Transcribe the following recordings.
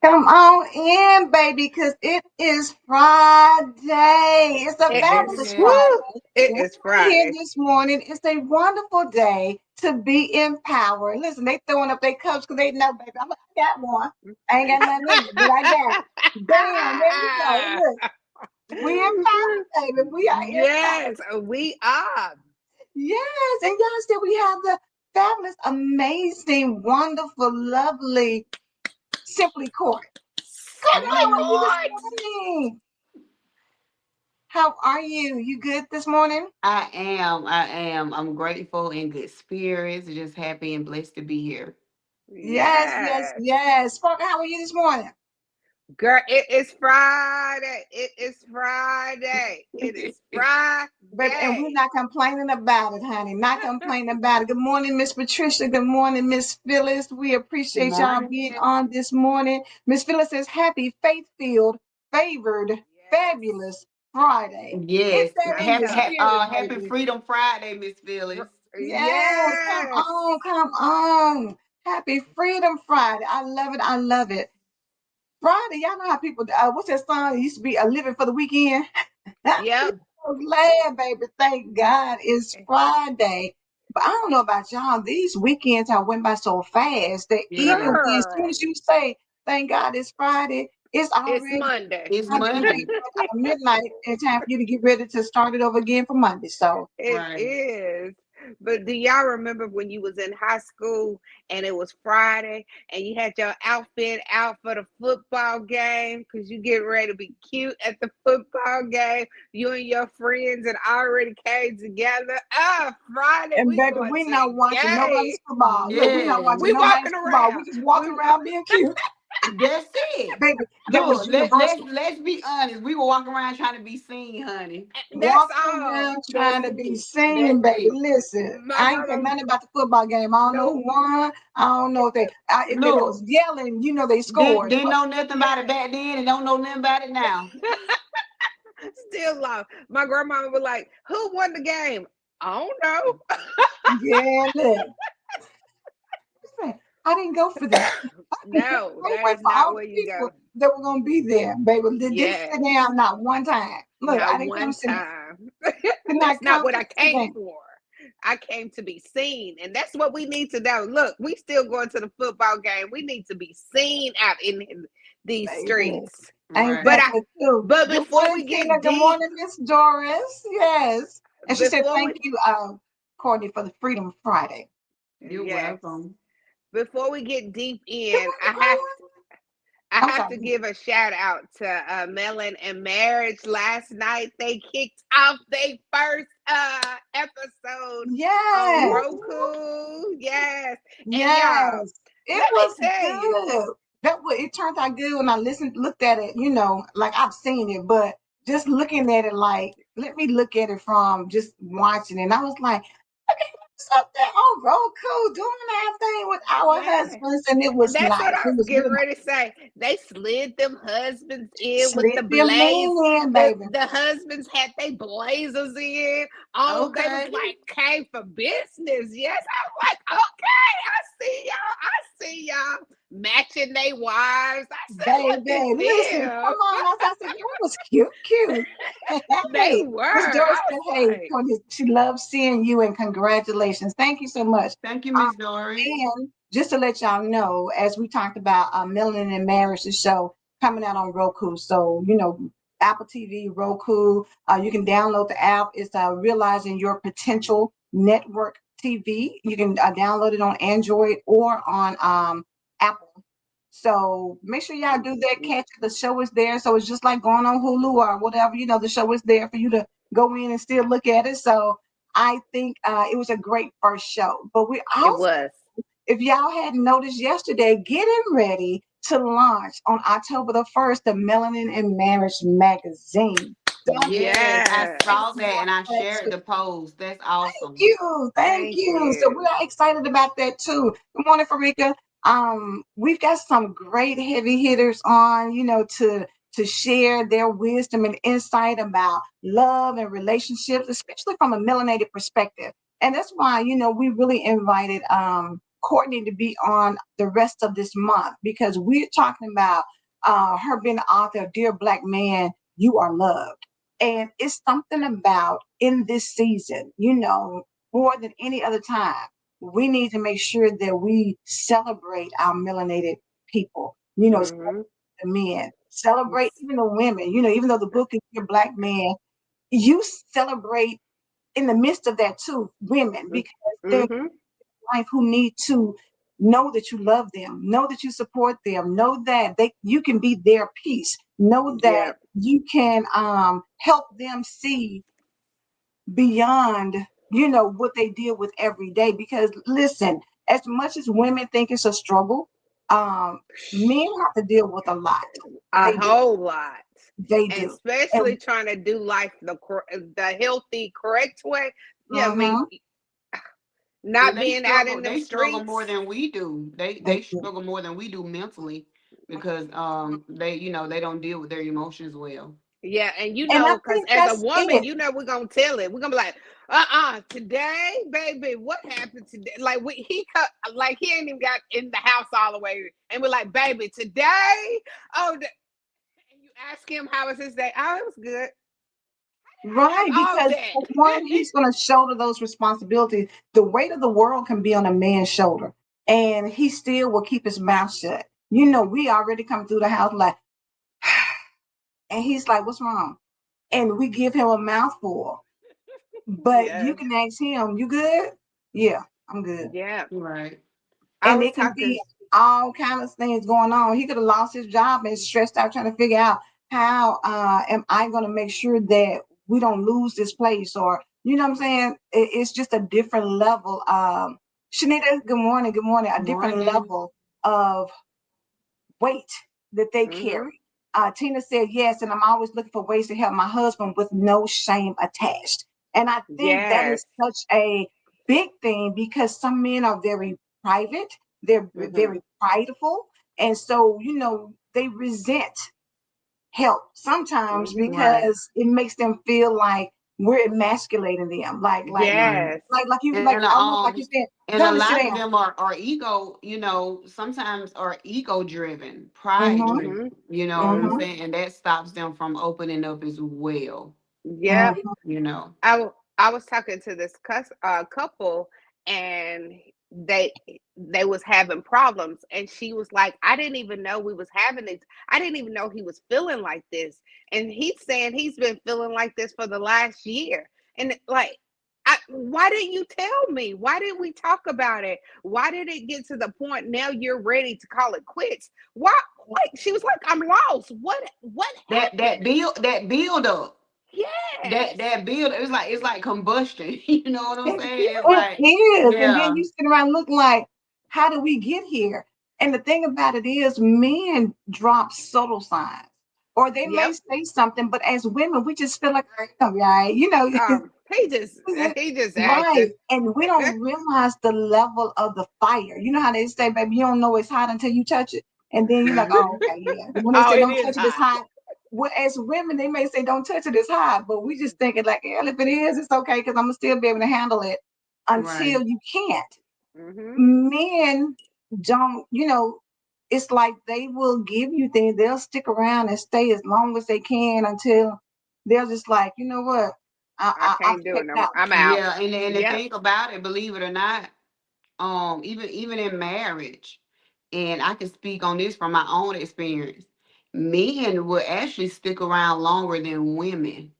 Come on in, baby, because it is Friday. It's a fabulous Friday. It is Friday. Here this morning. It's a wonderful day to be empowered. Listen, they throwing up their cups because they know, baby, I got one. I ain't got nothing in it, but I got it. Bam, there we go. Look, we empowered, baby. We are empowered. Yes, we are. Yes, and y'all still we have the fabulous, amazing, wonderful, lovely Simply Court. Courtney, how are you this morning? How are you? You good this morning? I am. I'm grateful in good spirits, just happy and blessed to be here. Yes. Sparker, how are you this morning? Girl, it is Friday. It is Friday. Baby, and we're not complaining about it, honey. Not complaining about it. Good morning, Miss Patricia. Good morning, Miss Phyllis. We appreciate y'all being on this morning. Miss Phyllis says, happy, faith-filled, favored, fabulous Friday. Yes. Happy Freedom Friday, Miss Phyllis. Yes. Come on. Happy Freedom Friday. I love it. Friday, y'all know how people, what's that song? It used to be Living for the Weekend. Yep. I'm glad, baby. Thank God it's Friday. But I don't know about y'all. These weekends have went by so fast that even when, as soon as you say, thank God it's Friday, it's already Monday. It's Monday. Midnight. It's time for you to get ready to start it over again for Monday. So it is. But do y'all remember when you was in high school and it was Friday and you had your outfit out for the football game because you get ready to be cute at the football game? You and your friends and already came together. Friday. And baby, we not watching nobody's football. Yeah. Look, we not watching nobody's football. We just walking around being cute. That's it. Baby, that was let's be honest. We were walking around trying to be seen, honey. Walking around trying to be seen, baby. Listen, I ain't care nothing about the football game. I don't know who won. I don't know if they was yelling, they scored. Didn't know nothing about it back then and don't know nothing about it now. Still love. My grandma was like, who won the game? I don't know. Yeah, look. I didn't go for that. No, that's not where you go. That were gonna be there, baby. Didn't sit down not one time. Look, not I didn't one come time. That's not what I came for. I came to be seen, and that's what we need to do. Look, we still going to the football game. We need to be seen out in these streets. Right. But before we get deep, good morning, Miss Doris. Yes, and she said thank you, Courtney, for the Freedom Friday. You're welcome. Before we get deep in, I have to give a shout out to Melon and Marriage. Last night they kicked off their first episode on Roku. Yes. And y'all, it was good. It turned out good when I looked at it, like I've seen it, but just looking at it, like, let me look at it from just watching it. And I was like, up there on Roku doing our thing with our Yeah. husbands, and it was That's what nice. I It was was getting real nice. ready to say. They slid them husbands in with Slid the them blaze. men in, The baby. the husbands had their blazers in. All they was Okay. like came for business. Yes, I was like, okay, I see y'all. I see y'all matching their wives. I said, look at Baby, listen, come them. on. I said, it was cute, cute. They Hey, were. Miss Doris I said, was hey, like, Courtney, she loves seeing you and congratulations. Thank you so much. Thank you, Um, Miss Doris. and just to let y'all know, as we talked about Melanin and Marriage, the show coming out on Roku. So, Apple TV, Roku, you can download the app. It's Realizing Your Potential Network TV. You can download it on Android or on Apple. So make sure y'all do that. Catch it. The show is there. So it's just like going on Hulu or whatever. The show is there for you to go in and still look at it. So I think it was a great first show. But we it also, was. if y'all hadn't noticed yesterday, getting ready to launch on October the 1st, the Melanin and Marriage magazine. So I'm Yes, I Yeah. saw that and I excited shared the post. That's awesome. thank Thank you. So we you. are excited about that too. Good morning, Farika. We've got some great heavy hitters on, to share their wisdom and insight about love and relationships, especially from a melanated perspective. And that's why, we really invited Courtney to be on the rest of this month because we're talking about her being the author of Dear Black Man, You Are Loved. And it's something about in this season, more than any other time, we need to make sure that we celebrate our melanated people, celebrate Hmm. the men, celebrate even the women, even though the book is your black man, you celebrate in the midst of that too, women, because they're Hmm. life who need to know that you love them, know that you support them, know that you can be their peace, know that Yeah. you can help them see beyond what they deal with every day. Because listen, as much as women think it's a struggle, men have to deal with a lot. A They do. whole lot. They And do. especially And trying to do life the healthy, correct way. Yeah, I mean, uh-huh, not being out in them They struggle more streets. than we do. they They do. struggle more than we do mentally because they don't deal with their emotions well. Yeah, and And I because think as a that's woman, it. we're gonna tell it. We're gonna be like, today, baby, what happened today? Like like he ain't even got in the house all the way, and we're like, baby, today, and you ask him how was his day? Oh, it was good. I Right, have all because for one, that. he's going to shoulder those responsibilities. The weight of the world can be on a man's shoulder, and he still will keep his mouth shut. We already come through the house like, and he's like, "What's wrong?" And we give him a mouthful, but you Yes, can ask him, "You good?" Yeah, I'm good. yeah. Right. I And was it can talking. be all kind of things going on. He could have lost his job and stressed out trying to figure out how am I going to make sure that we don't lose this place, or you know what I'm saying? It's just a different level. Shanita, good morning, good morning. A different Morning. level of weight that they Hmm. carry. Tina said yes, and I'm always looking for ways to help my husband with no shame attached. And I think that Yes. is such a big thing because some men are very private, they're Hmm. very prideful, and so they resent help sometimes Hmm. Right. because it makes them feel like we're emasculating them, like like Right. Yes. like you like And almost like you said, and tell a them to sit lot of down. them are ego, sometimes are ego driven, pride Mm-hmm, driven, Hmm. you know what I'm mm-hmm, Hmm. saying? And that stops them from opening up as well, Yep. mm-hmm. you know. I was talking to this couple, and they they was having problems, and she was like, I didn't even know we was having this. I didn't even know he was feeling like this. And he's saying he's been feeling like this for the last year. And like, why didn't you tell me? Why didn't we talk about it? Why did it get to the point now you're ready to call it quits? Why? Like, she was like, I'm lost. What happened? That build up, Yes. that build, it's like combustion. You know what I'm saying? It's It like, is. And then yeah, you sit around looking like, how did we get here? And the thing about it is, men drop subtle signs. Or they may Yep. say something, but as women, we just feel like, "All right, it's gonna be all right." Oh, He just he just Right. acting. And we don't realize the level of the fire. You know how they say, baby, you don't know it's hot until you touch it. And then you're like, oh, okay, yeah. When they Oh, say it don't is touch it, it's hot. hot. Well, as women, they may say don't touch it, it's hot. But we just thinking like, hell, if it is, it's okay because I'm gonna still be able to handle it Right. until you can't. Hmm. Men don't, it's like they will give you things. They'll stick around and stay as long as they can until they're just like, you know what? I I've can't do it checked no more. out. I'm out. Yeah, and the Yep. thing about it, believe it or not, even in marriage, and I can speak on this from my own experience, men will actually stick around longer than women.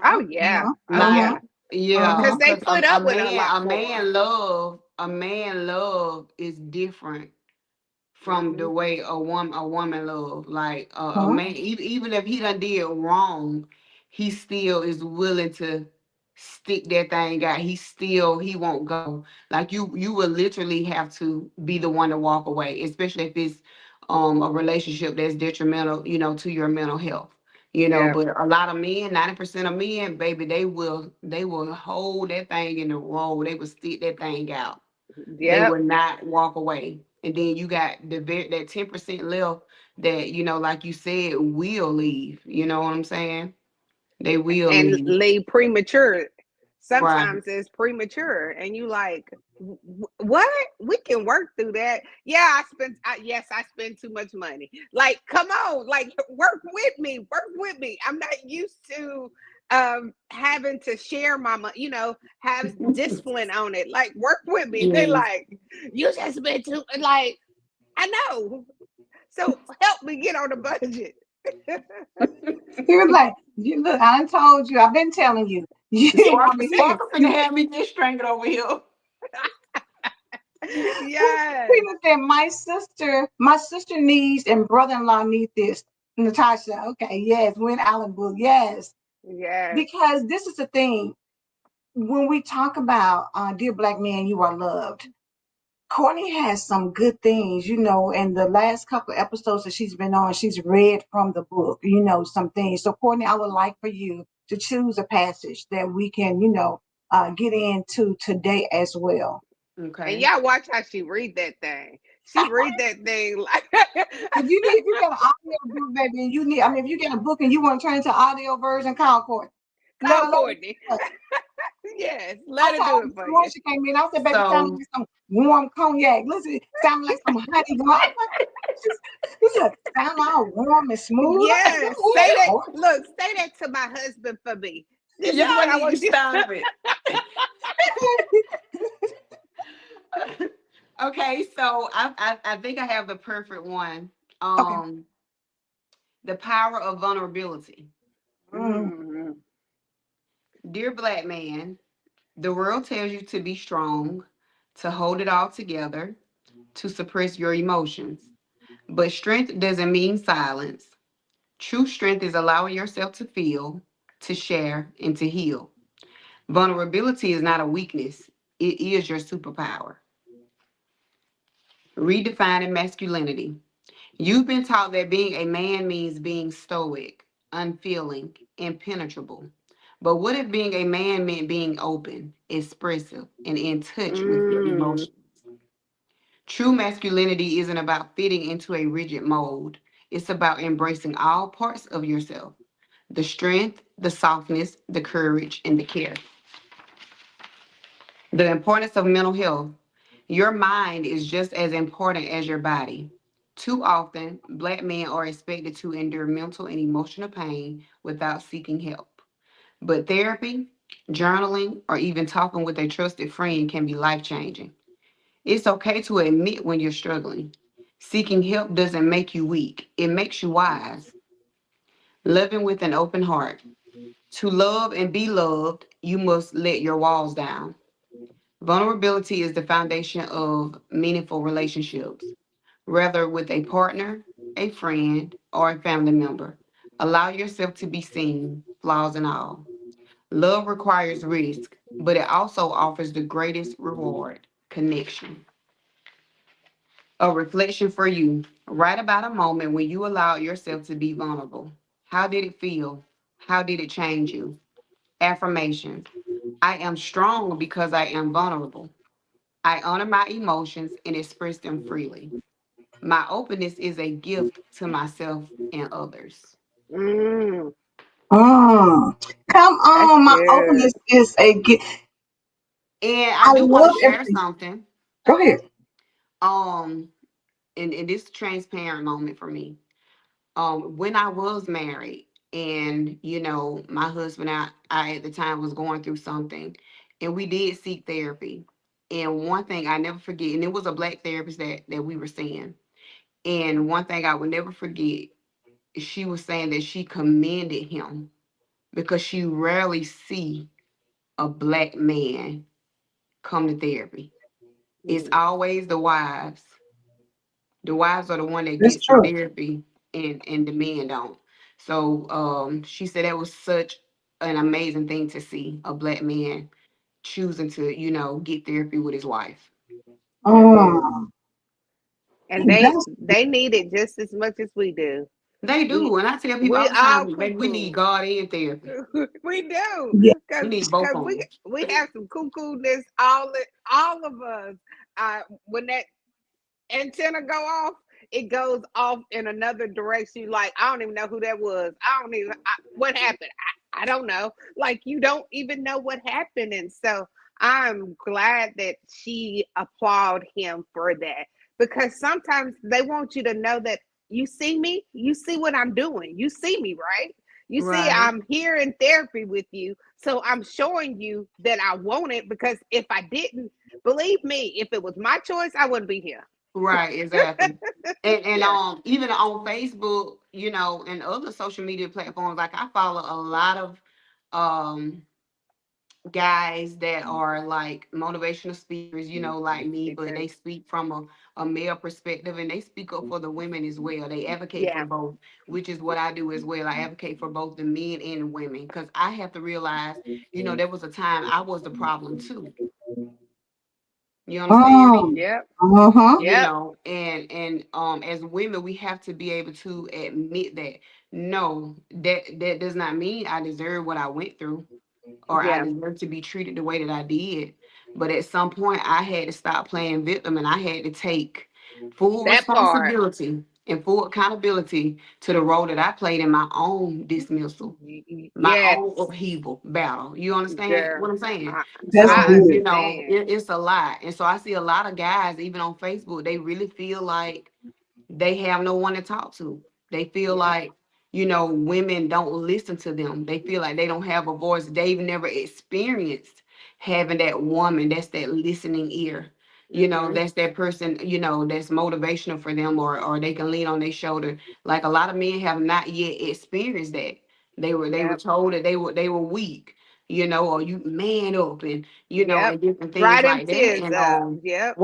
Oh Uh-huh, yeah. Oh Like, uh-huh, yeah. yeah, uh-huh. Because they because put up with a lot more. a man love is different from Hmm. the way a woman love. Like, a Uh-huh. man, even if he done did wrong, he still is willing to stick that thing out. He won't go. Like, you will literally have to be the one to walk away, especially if it's a relationship that's detrimental, to your mental health. Yep. But a lot of men, 90% of men, baby, they will hold that thing in the road. They will stick that thing out. They Yep. would not walk away. And then you got that 10% left that, like you said, will leave. You know what I'm saying? They will And leave. leave premature. Right. Sometimes it's premature, and you like, what? We can work through that. Yeah, yes, I spend too much money. Like, come on, like, work with me, work with me. I'm not used to having to share my money, have discipline on it. Like, work with me. They Yes. like, you just spend too, like, I know. So help me get on the budget. He was like, you look, I done told you, I've been telling you. You didn't want Sparkle, to hear. Sparkle finna have me get strangled over here. Yes. Peter said, my sister needs and brother-in-law need this. Natasha, okay, yes, we're in Allen book, yes. Yes. Because this is the thing. When we talk about dear black man, you are loved. Courtney has some good things, in the last couple of episodes that she's been on, she's read from the book, some things. So, Courtney, I would like for you to choose a passage that we can, get into today as well. And Okay. y'all watch how she read that thing. She read that thing like If you got an audio book, baby, and if you get a book and you want to turn it to audio version, call Courtney. call Let her Courtney. do it. Yes, I let her told do her it this for morning you. she came in. I said, baby, sounding So, like some warm cognac. Listen, sounding like some honey. She said, sound all warm and smooth. I said, Yes, go say ahead, that. Courtney. Look, say that to my husband for me. This is what y'all I need to want you. stop it. Okay, so I think I have the perfect one. Okay. Um, the power of vulnerability. Mm, Mm, Dear black man, the world tells you to be strong, to hold it all together, to suppress your emotions. But strength doesn't mean silence. True strength is allowing yourself to feel, to share, and to heal. Vulnerability is not a weakness, it is your superpower. Redefining masculinity. You've been taught that being a man means being stoic, unfeeling, impenetrable. But what if being a man meant being open, expressive, and in touch with your mm, emotions? True masculinity isn't about fitting into a rigid mold, it's about embracing all parts of yourself: the strength, the softness, the courage, and the care. The importance of mental health. Your mind is just as important as your body. Too often, black men are expected to endure mental and emotional pain without seeking help. But therapy, journaling, or even talking with a trusted friend can be life changing. It's okay to admit when you're struggling. Seeking help doesn't make you weak, it makes you wise. Loving with an open heart. To love and be loved, you must let your walls down. Vulnerability is the foundation of meaningful relationships, whether with a partner, a friend, or a family member. Allow yourself to be seen, flaws and all. Love requires risk, but it also offers the greatest reward: connection. A reflection for you. Write about a moment when you allowed yourself to be vulnerable. How did it feel? How did it change you? Affirmations. I am strong because I am vulnerable. I honor my emotions and express them freely. My openness is a gift to myself and others. Mm, Mm. Come that's on, my good. openness is a gift. And I I do want to love share everything. something. Go ahead. Um, and this transparent moment for me. When I was married, and my husband, I at the time was going through something, and we did seek therapy. And one thing I never forget, and it was a black therapist that we were seeing. And one thing I would never forget, she was saying that she commended him because she rarely see a black man come to therapy. It's Mm. always the wives. The wives are the one that That's gets the true. therapy, and the men don't. So she said that was such an amazing thing to see a black man choosing to, get therapy with his wife. That is. Mm. And That's they need it just as much as we do. They We do. And I tell people we all the all time, baby, we need cuckoo. God and therapy. We do, yeah. We cause need both cause of we them. we have some cuckoo-ness all of us. When that antenna go off, it goes off in another direction. Like I don't even know who that was. I don't even what happened. I don't know. Like you don't even know what happened, and so I'm glad that she applauded him for that because sometimes they want you to know that you see me, you see what I'm doing, you see me, right? You see, Right. I'm here in therapy with you, so I'm showing you that I want it because if I didn't, believe me, if it was my choice, I wouldn't be here. Right, exactly. And Yeah. even on Facebook, and other social media platforms, like I follow a lot of um guys that are like motivational speakers, like me, Me but too. they speak from a male perspective, and they speak up for the women as well. They advocate for Yeah. both, which is what I do as well. I advocate for both the men and the women because I have to realize, there was a time I was the problem too. You understand Mm. me? Yep. Uh-huh. Yep. And as women we have to be able to admit that no, that does not mean I deserve what I went through or I Yeah. deserve to be treated the way that I did. But at some point, I had to stop playing victim and I had to take full That part. responsibility and full accountability to the role that I played in my own dismissal, my Yes, own upheaval battle. You understand girl. what I'm saying? I, That's I So, good. understand. it's a lot. And so I see a lot of guys, even on Facebook, they really feel like they have no one to talk to. They feel Yeah. like, women don't listen to them. They feel like they don't have a voice. They've never experienced having that woman that's that listening ear. Mhm. That's that person, that's motivational for them, or they can lean on their shoulder. Like a lot of men have not yet experienced that. They were Yep. told that they were weak, or you man up, and Yep. and different things Dry them like that. tears And up. Yep.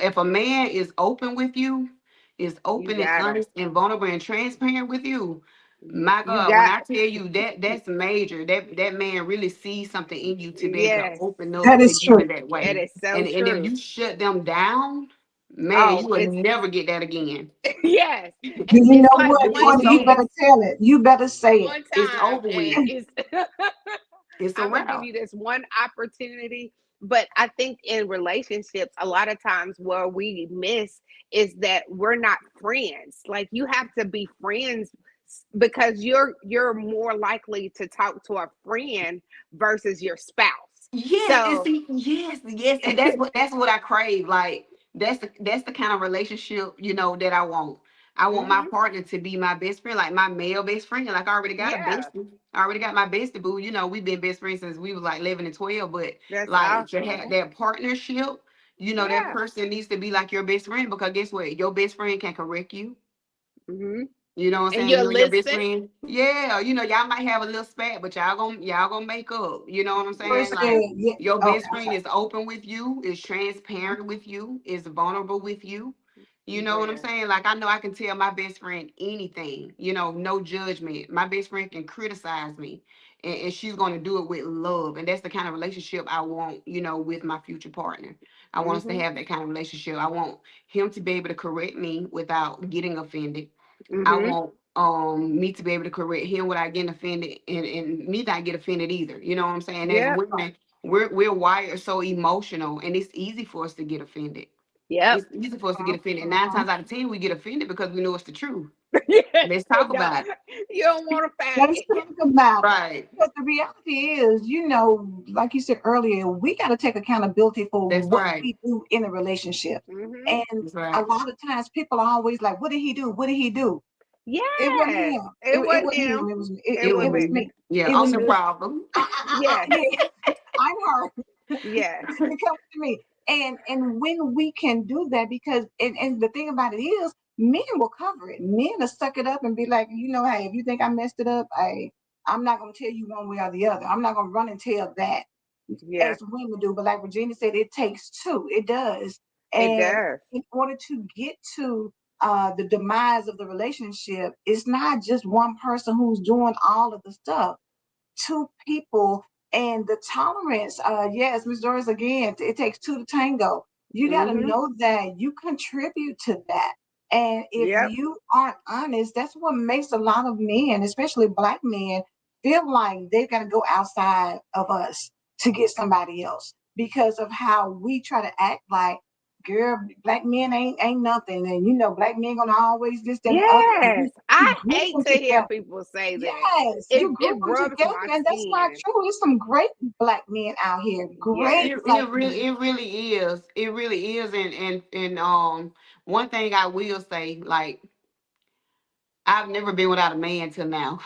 if a man is open with you, is You open and got them. honest and vulnerable and transparent with you, my You God, when got. I tell you that's major, that man really sees something in you to be able to Yes. open That up to is you true. in that That way. is so And if true. you shut them down, man, Oh, you will it's never get that again. yes. You It's know like what, one Courtney? It's You over. better chance, tell it. You better say it. one It's time, over and with. it's. It's a I'm gonna give wrap. you this one opportunity. But I think in relationships, a lot of times where we miss is that we're not friends. Like you have to be friends because you're more likely to talk to a friend versus your spouse. Yes, and So, see, yes, and that's what I crave. Like that's the kind of relationship that I want. I want my hmm, partner to be my best friend, like my male best friend. Like I already got a yeah, bestie. I already got my bestie boo. We've been best friends since we was like 11 and 12. But that's like to awesome. have that partnership, that Yeah. person needs to be like your best friend because guess what? Your best friend can correct you. Hmm. You know what I'm And saying? you You and your best listen. friend. Yeah, y'all might have a little spat, but y'all gonna make up. You know what I'm First saying? said, Like yeah. your Oh, best friend is open with you, is transparent with you, is vulnerable with you. You know what I'm Yeah. saying? Like I know I can tell my best friend anything, no judgment. My best friend can criticize me and she's gonna do it with love. And that's the kind of relationship I want, with my future partner. I want us to Hmm. have that kind of relationship. I want him to be able to correct me without getting offended. I Hmm. want me to be able to correct him without getting offended and me not get offended either. You know what I'm saying? As Yep. women, We're wired so emotional, and it's easy for us to get offended. Yep. It's easy for us to get Uh-huh, offended. Nine uh-huh. times out of ten, we get offended because we know it's the truth. Yes, Let's you talk don't. about it. You don't want to Let's fight. talk about it. Right. Because the reality is, like you said earlier, we got to take accountability for That's what right. we do in a relationship. Hmm. And That's a right. lot of times people are always like, what did he do? What did he do? It wasn't Yes, him. it It was wasn't him. him. It was It It was was it was me. me. me. Yeah, It I'm was the me. problem. Yes, Yeah, I'm her. yes, It comes to me. And when we can do that, because and the thing about it is, men will cover it. Men will suck it up and be like, hey, if you think I messed it up, I'm not gonna tell you one way or the other. I'm not gonna run and tell that yeah. as women do. But like Regina said, it takes two. It does. It And does. in order to get to the demise of the relationship, it's not just one person who's doing all of the stuff. Two people, and the tolerance, yes, Miss Doris, again, it takes two to tango. You got to Hmm. know that you contribute to that. And if Yep. you aren't honest, that's what makes a lot of men, especially black men, feel like they've got to go outside of us to get somebody else because of how we try to act like, girl, black men ain't nothing, and black men gonna always this that, and the other. And Yes. you I grew hate them to hear together. people say that. Yes, It you it group them rubs together, my and that's not skin. true. There's some great black men out here, Yes. great black men. It really is. It really is. And one thing I will say, like, I've never been without a man till now.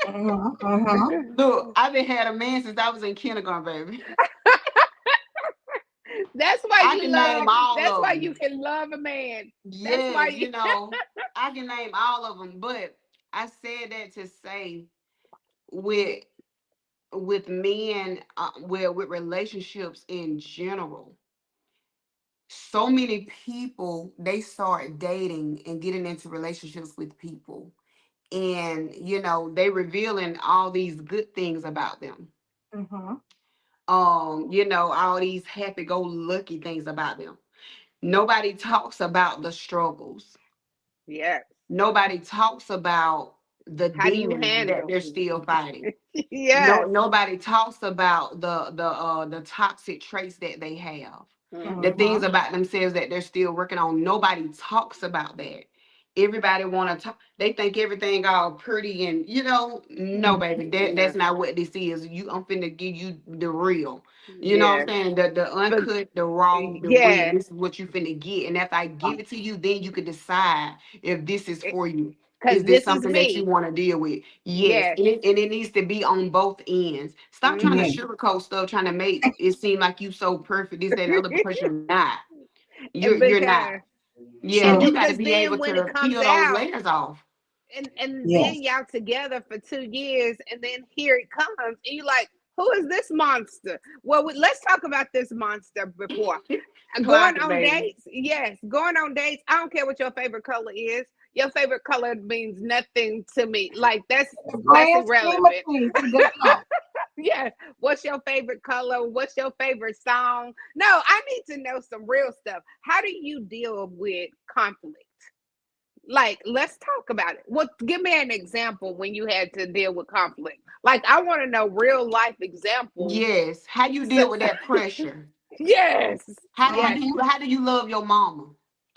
Uh-huh, uh-huh. Look, I've been had a man since I was in kindergarten, baby. That's why I you can love. name all That's of why them. you can love a man. That's why Yes, you. I can name all of them. But I said that to say, with men, well, with relationships in general, so many people, they start dating and getting into relationships with people, and they revealing all these good things about them, Uh-huh. all these happy-go-lucky things about them. Nobody talks about the struggles. Yes. Nobody talks about the How do you demons that handle? they're still fighting. Yes. Nobody talks about the toxic traits that they have, the Hmm. Uh-huh. things about themselves that they're still working on. Nobody talks about that. Everybody want to talk. They think everything all pretty, and no, baby, that's No. not what this is. I'm finna give you the real. You know what I'm Yes. saying? The But uncut, the raw, the real. yeah, This is what you finna get, and after I give it to you, then you can decide if this is for you. because Is this this is something that you me. want to deal with? Yes, Yes. and it needs to be on both ends. Stop trying to Yeah. Hmm. sugarcoat stuff, trying to make it seem like you so perfect, this, that, and the other, because you're not. You're And you're not. because Yeah, and So, you got to because be then able when it to comes peel those out, layers off. and then yes. y'all together for 2 years, and then here it comes, and you like, who is this monster? Well, let's talk about this monster before going Clock it, on baby. dates. Yes, going on dates. I don't care what your favorite color is. Your favorite color means nothing to me. Like The that's grand scheme of irrelevant. things, it does not. Yeah. What's your favorite color? What's your favorite song? No, I need to know some real stuff. How do you deal with conflict? Like, let's talk about it. What? Give me an example when you had to deal with conflict. Like, I want to know real life examples. Yes. How you So, deal with that pressure? yes, yes. How do you love your mama?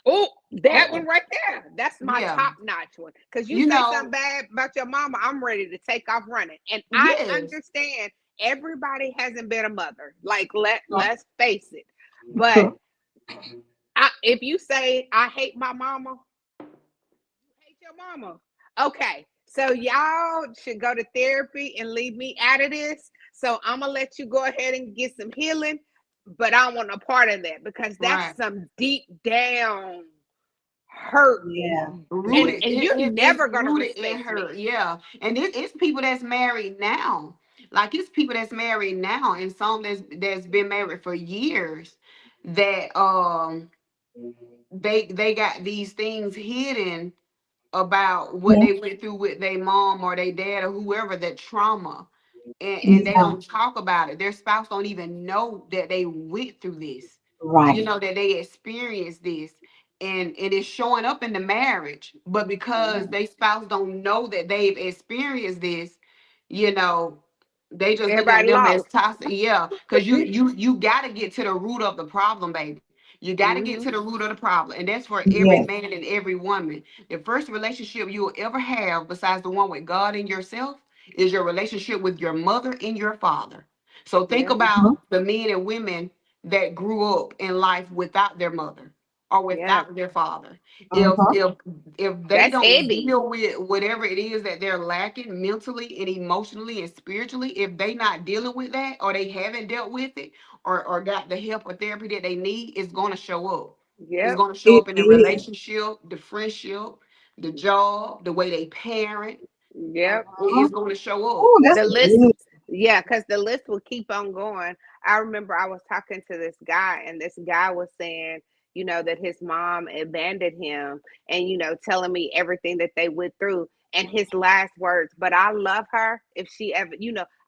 Oh, that Oh, one right there. That's my Yeah. top notch one. Because you You say something know, bad about your mama, I'm ready to take off running. And I yes. understand everybody hasn't been a mother. Like, right. let's face it. But True. if you say I hate my mama, hate your mama. Okay. So y'all should go to therapy and leave me out of this. So I'm gonna let you go ahead and get some healing, but I don't want a part of that because that's Right. some deep down hurt, Yeah. and Rooted. you're It's never gonna rooted in respect her. me. Yeah. And it's people that's married now. Like, it's people that's married now, and some that's been married for years, that they got these things hidden about what Yeah. they went through with their mom or their dad or whoever, that trauma, and they Yeah. don't talk about it. Their spouse don't even know that they went through this, Right. that they experienced this, and it is showing up in the marriage. But because Mhm. they spouse don't know that they've experienced this, you know They just look at Everybody them as lost. toxic. Yeah, because you got to get to the root of the problem, baby. You got to get Hmm. to the root of the problem, and that's for every Yes. man and every woman. The first relationship you will ever have, besides the one with God and yourself, is your relationship with your mother and your father. So think Yeah. Mhm. about the men and women that grew up in life without their mother or Yeah. without their father. If Mhm. if if they That's don't heavy. deal with whatever it is that they're lacking mentally and emotionally and spiritually, if they not dealing with that or they haven't dealt with it or got the help or therapy that they need, it's going to show up. It's Yep. going to show It up in the is. relationship, the friendship, the job, the way they parent. Yep. Mhm. It's going to show up. Oh, that's The list, good. yeah, because the list will keep on going. I remember I was talking to this guy, and this guy was saying, that his mom abandoned him, and telling me everything that they went through. And his last words, but I love her. If she ever,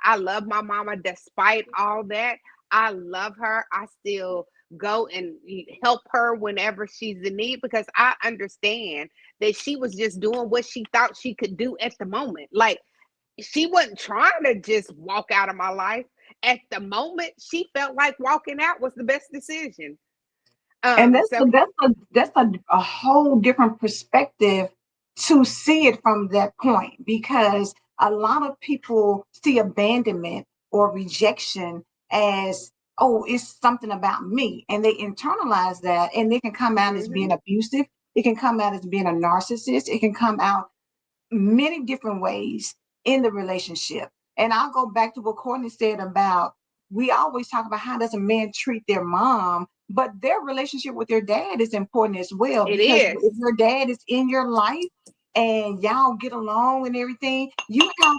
I love my mama despite all that. I love her. I still go and help her whenever she's in need, because I understand that she was just doing what she thought she could do at the moment. Like, she wasn't trying to just walk out of my life. At the moment, she felt like walking out was the best decision. And So that's a whole different perspective to see it from that point, because a lot of people see abandonment or rejection as, oh, it's something about me, and they internalize that, and it can come out as mhm, being abusive, it can come out as being a narcissist, it can come out many different ways in the relationship. And I'll go back to what Courtney said about, we always talk about how does a man treat their mom, but their relationship with their dad is important as well, it because is. if your dad is in your life and y'all get along and everything, you have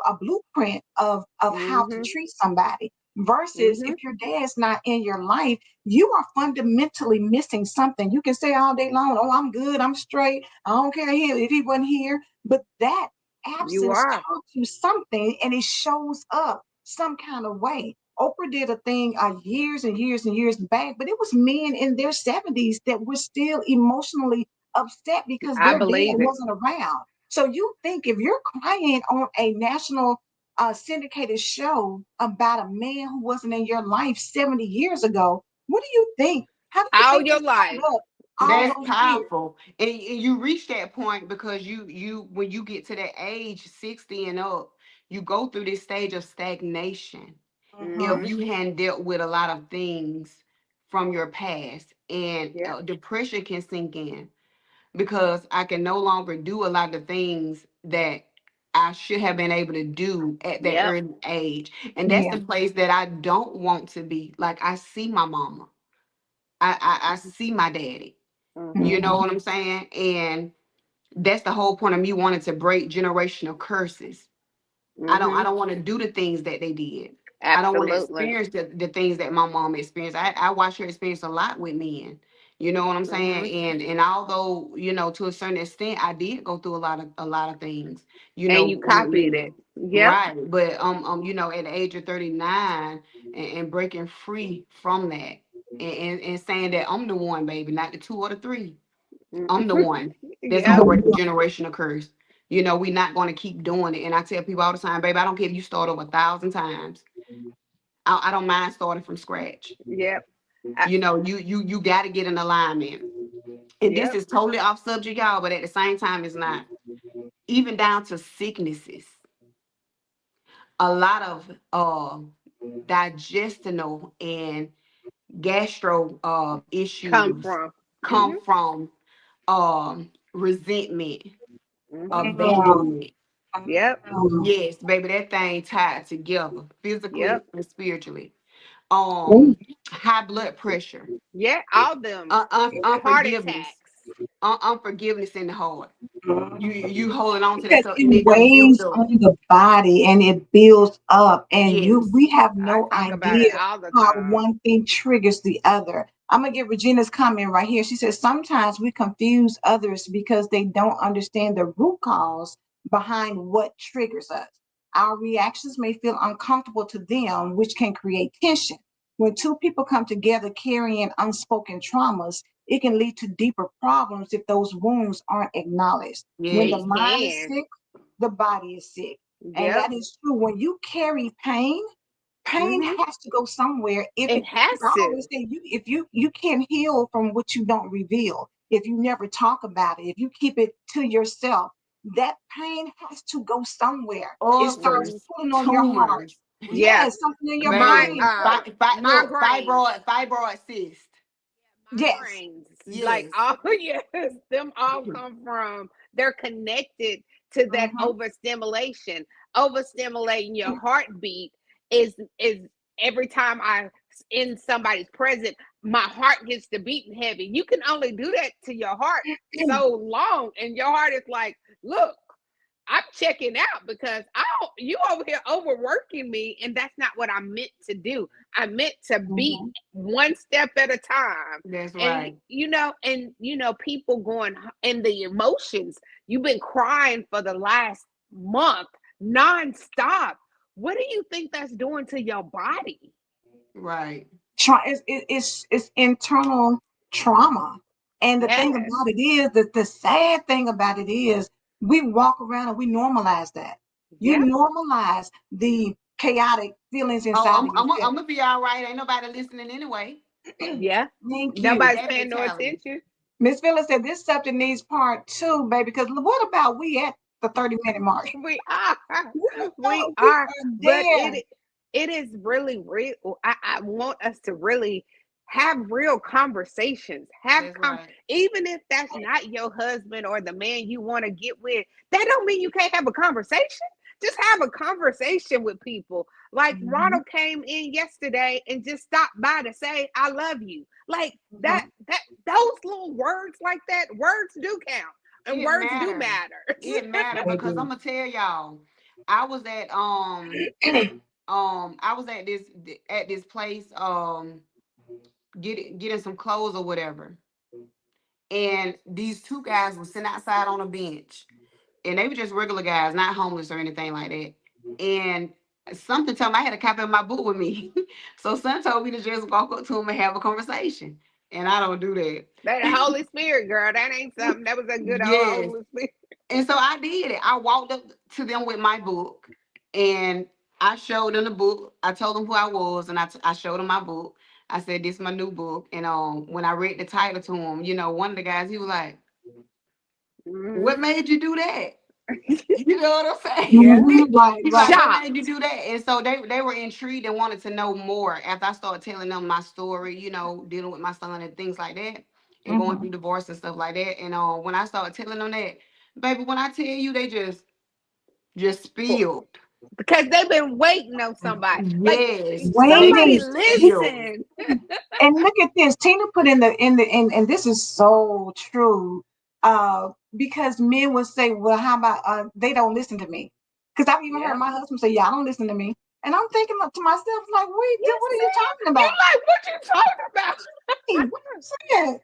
a blueprint of how to Mhm, treat somebody. Versus if mhm. your dad's not in your life, you are fundamentally missing something. You can say all day long, oh, I'm good, I'm straight, I don't care if he wasn't here, but that You absence are. taught you something, and it shows up some kind of way. Oprah did a thing years and years and years back, but it was men in their 70s that were still emotionally upset because I their dad believe it. wasn't around. So you think if you're crying on a national syndicated show about a man who wasn't in your life 70 years ago, what do you think? How do you All think your this life. showed up all That's those years? powerful. And you reach that point because you when you get to that age 60 and up, you go through this stage of stagnation. If Mhm. Mhm. you hadn't dealt with a lot of things from your past, and Yep. depression can sink in because I can no longer do a lot of things that I should have been able to do at that Yep. early age. And that's Yeah. the place that I don't want to be. Like, I see my mama. I see my daddy. You Mhm. know Mhm. what I'm saying? And that's the whole point of me wanting to break generational curses. I Mhm. don't want to do the things that they did. I don't want to Absolutely. experience the things that my mom experienced. I watched her experience a lot with men. You know what I'm saying? Mhm. And although, to a certain extent I did go through a lot of things, And you with copied it. men. Yep. Right. But at the age of 39 and breaking free from that, and saying that I'm the one, baby, not the two or the three. Mm. I'm the one that's gonna Yep. The break the generational curse. We're not gonna keep doing it. And I tell people all the time, baby, I don't care if you start over 1,000 times. I don't mind starting from scratch. Yep. I, You got to get in alignment. And this yep. is totally off subject, y'all, but at the same time, it's not. Even down to sicknesses, a lot of digestional and gastro Come issues from. come Mhm. from resentment, Mhm. abandonment. Yep. Yes, baby, that thing tied together, physically Yep. and spiritually. Mhm. High blood pressure, Yeah. All them heart unforgiveness, attacks. unforgiveness in the heart. You Mhm. you holding on to that Because stuff, and it it just built weighs up. on the body and it builds up, and Yes, we have I no talk about idea it all the how time. one thing triggers the other. I'm gonna get Regina's comment right here. She says sometimes we confuse others because they don't understand the root cause behind what triggers us. Our reactions may feel uncomfortable to them, which can create tension. When two people come together carrying unspoken traumas, it can lead to deeper problems if those wounds aren't acknowledged. When the yes, It mind is can. sick, the body is sick. And Yep. that is true. When you carry pain, pain Hmm. has to go somewhere. If It it, has I always to. say, if you can't heal from what you don't reveal, if you never talk about it, if you keep it to yourself, that pain has to go somewhere. It starts Hmm. Ulcers, pulling on your heart. tumors, Yeah. Yes, something in your My baby. brain. Look, migraines. fibroid cyst. Yes. Migraines, like Yes. all yes, them all come from. They're connected to that Mm-hmm. overstimulation. Overstimulating your heartbeat is every time I in somebody's present, my heart gets to beating heavy. You can only do that to your heart so long, and your heart is like, look, I'm checking out because I don't, you over here overworking me, and that's not what I meant to do. I meant to beat Mm-hmm. one step at a time. That's And right. people going in the emotions. You've been crying for the last month nonstop. What do you think that's doing to your body? Right. It's internal trauma. And the thing Yes. about it is that the sad thing about it is we walk around and we normalize that. You Yeah. normalize the chaotic feelings Oh, inside of I'm yourself. gonna be all right. Ain't nobody listening anyway. Yeah. Thank you. Nobody's That paying no mentality. attention. Miss Phyllis said this subject needs part two, baby, because what about we at the 30-minute mark? We are. What We about we are. are But there? it is really real. I want us to really have real conversations. That's right. Even if that's not your husband or the man you want to get with, that don't mean you can't have a conversation. Just have a conversation with people. Like Mhm, Ronald came in yesterday and just stopped by to say, I love you. Like mhm, that those little words like that, words do count. And It words do matter. matter. It matter because I'm baby. gonna tell y'all. I was at I was at this place getting some clothes or whatever, and these two guys were sitting outside on a bench, and they were just regular guys, not homeless or anything like that. And something told me I had a copy of my book with me, so son told me to just walk up to them and have a conversation, and I don't do That that. Holy Spirit, girl, that ain't something. That was a good old Yes. Holy Spirit. And so I did it. I walked up to them with my book and I showed them the book. I told them who I was and I showed them my book. I said, this is my new book. And when I read the title to him, one of the guys, he was like, Mm-hmm. what made you do that? You know what I'm Yeah. saying? Mhm, right, He's like, right. what made you Shocked. do that? And so they were intrigued and wanted to know more after I started telling them my story, dealing with my son and things like that, and going through Mhm. divorce and stuff like that. And when I started telling them that, baby, when I tell you, they just spilled. Because they've been waiting on somebody. Like Yes, they somebody Waiting. just spilled. listen. And look at this. Tina put and this is so true. Because men will say, well, how about they don't listen to me? Because I've even heard Yep. my husband say, yeah, I don't listen to me. And I'm thinking to myself, like, wait, Yes, what are you talking ma'am. You about? like what you talking about? Hey, what you saying?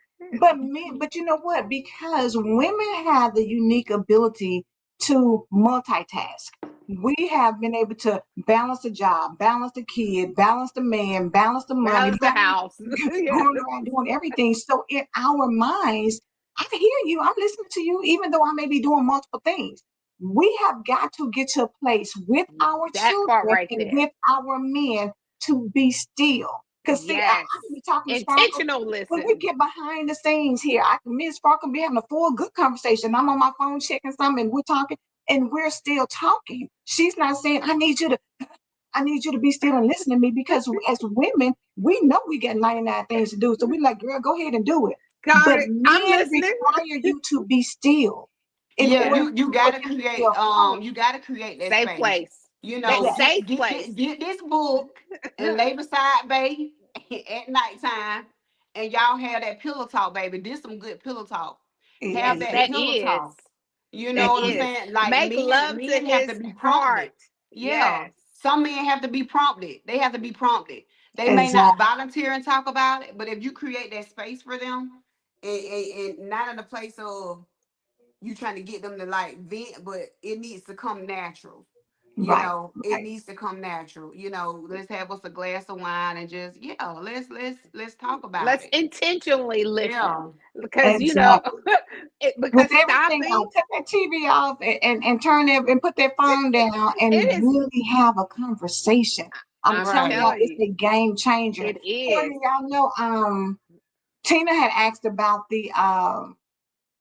But you know what? Because women have the unique ability to multitask. We have been able to balance the job, balance the kid, balance the man, balance the money, Balance the balance house. Yes. going around doing everything. So in our minds, I hear you. I'm listening to you, even though I may be doing multiple things. We have got to get to a place with our That part children right and there. with our men to be still. Because see, I Yes. can be talking to Sparkle. Intentional When we listen. get behind the scenes here, me and Sparkle be having a full good conversation. I'm on my phone checking something and we're talking and we're still talking. She's not saying, I need you to be still and listen to me because as women, we know we got 99 things to do. So we like, girl, go ahead and do it. Got But it. I'm men listening. require you to be still in Yeah, order you for gotta them to create feel whole. that Safe space. place. That Yes, safe place. Get this book and lay beside babe at nighttime, and y'all have that pillow talk, baby. This some good pillow talk. Have that That pillow is. talk. You That know what I'm is. saying? Like Make men, love to men have to his be heart. prompted. Yeah, Yes. some men have to be prompted. They have to be prompted. They may not exactly. volunteer and talk about it, but if you create that space for them, and not in a place of you trying to get them to like vent, but it needs to come natural. Right. It Right. needs to come natural. Let's have us a glass of wine and just, let's talk about Let's it. intentionally listen, Yeah. because Exactly. because With everything stopping on, take that TV off and turn it and put that phone down and it is. really have a conversation. I'm I'm telling Right. y'all, telling it's you, a game changer. it is. Courtney, y'all know, Tina had asked about the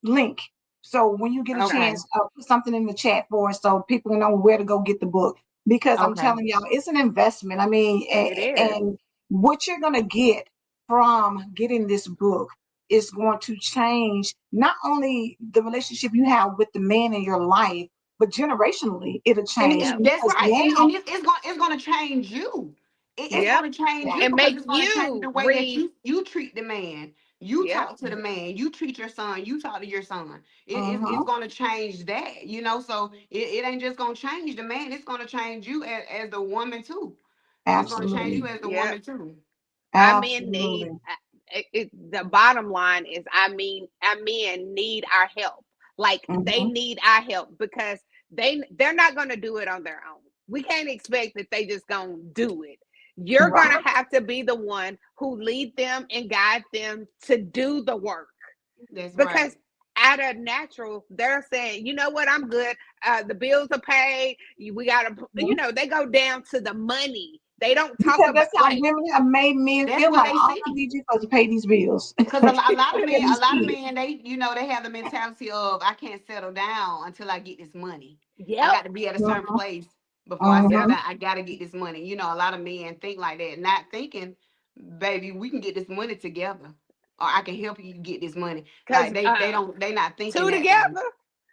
link. So when you get a Okay. chance, put something in the chat for us so people know where to go get the book. Because I'm Okay. telling y'all, it's an investment. I mean, It is. and what you're gonna get from getting this book is going to change not only the relationship you have with the man in your life, but generationally, it'll And change Yep. that's because right. now, And it's gonna change you. It's Yep. gonna change you And exactly, because make it's gonna change you the way that read. you treat the man. You Yep. talk to the man. You treat your son. You talk to your son. It's uh-huh, gonna change that. So it ain't just gonna change the man. It's gonna change you as the woman too. It's gonna change you absolutely, as the Yep. woman too. Our men need, absolutely, the bottom line is, our men need our help. Like, they hmm, need our help, because they're not going to do it on their own. We can't expect that they just going to do it. You're going right, to have to be the one who lead them and guide them to do the work, That's right. because out of natural, they're saying, you know what, I'm good. The bills are paid. We got to, they go down to the money. They don't talk because about, that's how like, women have made men That's feel what like they all I see. need you for to pay these bills, Because a lot of take care men, of a these lot of kids. men, they have the mentality of, I can't settle down until I get this money. I yep. got to be at a certain Uh-huh, place before I settle uh-huh, down. I got to get this money. A lot of men think like that, not thinking, baby, we can get this money together, or I can help you get this money. Because Like they not thinking two that way. together,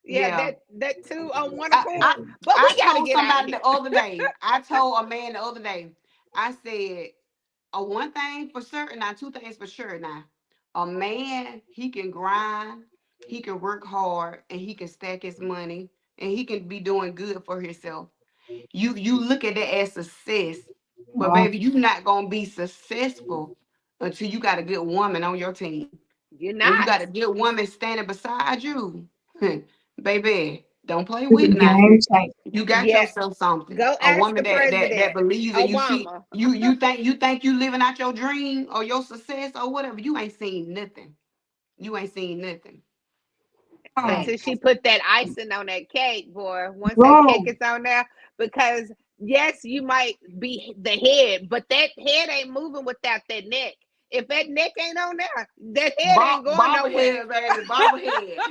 yeah, Yeah. that two on one I, accord. I exactly. But we I got to told get out of somebody here. the other day. I told a man the other day. I said, one thing for certain, now two things for sure. Now, a man, he can grind, he can work hard, and he can stack his money, and he can be doing good for himself. You look at that as success, but Uh, baby, you're not gonna be successful until you got a good woman on your team. You're When you not. got a good woman standing beside you, baby, don't play it's a with now. game changer. You got Yeah. yourself something. Go A ask woman the that president, believes in you. Obama. You think you living out your dream or your success or whatever. You ain't seen nothing. You ain't seen nothing. Mm. Until Fact. she put that icing on that cake, boy. Once that cake Boom. is on there, because yes, you might be the head, but that head ain't moving without that neck. If that neck ain't on there, that head ain't going nowhere. Bobblehead, baby. Bobblehead.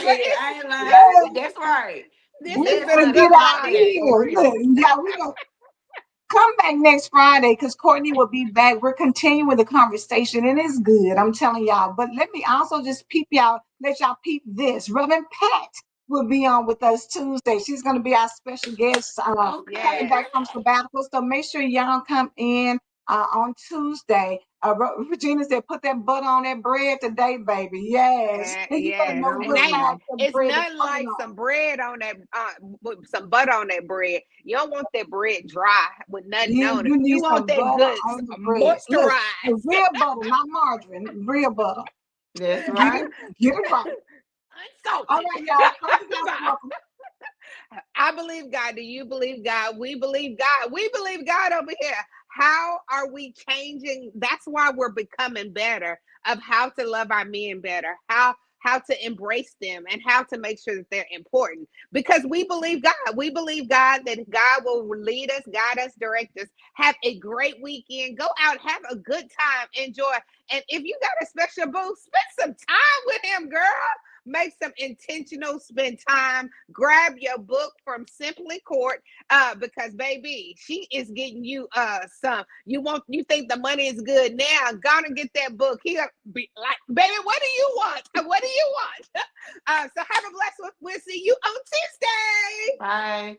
But Bobblehead. I ain't lying. Yes, That's right. this we has Yes, been a better honey. get good It's like out of morning. that. For here. Look, real. yeah, we gonna come back next Friday because Courtney will be back. We're continuing the conversation and it's good. I'm telling y'all. But let me also just let y'all peep this. Reverend Pat will be on with us Tuesday. She's going to be our special guest, coming Okay. back Yes. from sabbatical. So make sure y'all come in on Tuesday. Regina said, put that butter on that bread today, baby. Yes. You better Yes. know No, And what ain't, side ma'am. of the it's bread to nothing put it like on. some bread on that, with some butter on that bread. You don't want that bread dry with nothing on it. You You need want some that butter good on the bread. Look, the moisturized. real butter, not margarine. Real butter. That's Get it, right. get it right. All Unsalted. right, y'all. Close it out. Bye. Welcome. I believe God. Do you believe God? We believe God. We believe God over here. How are we changing? That's why we're becoming better of how to love our men better, how to embrace them, and how to make sure that they're important. Because we believe God. We believe God, that God will lead us, guide us, direct us. Have a great weekend. Go out, have a good time, enjoy. And if you got a special boo, spend some time with him, girl. Make some intentional spend time. Grab your book from Simply Court, because baby, she is getting you some. You think the money is good now? Gonna get that book. He'll be like, baby, what do you want? What do you want? So have a blessed one. We'll see you on Tuesday. Bye.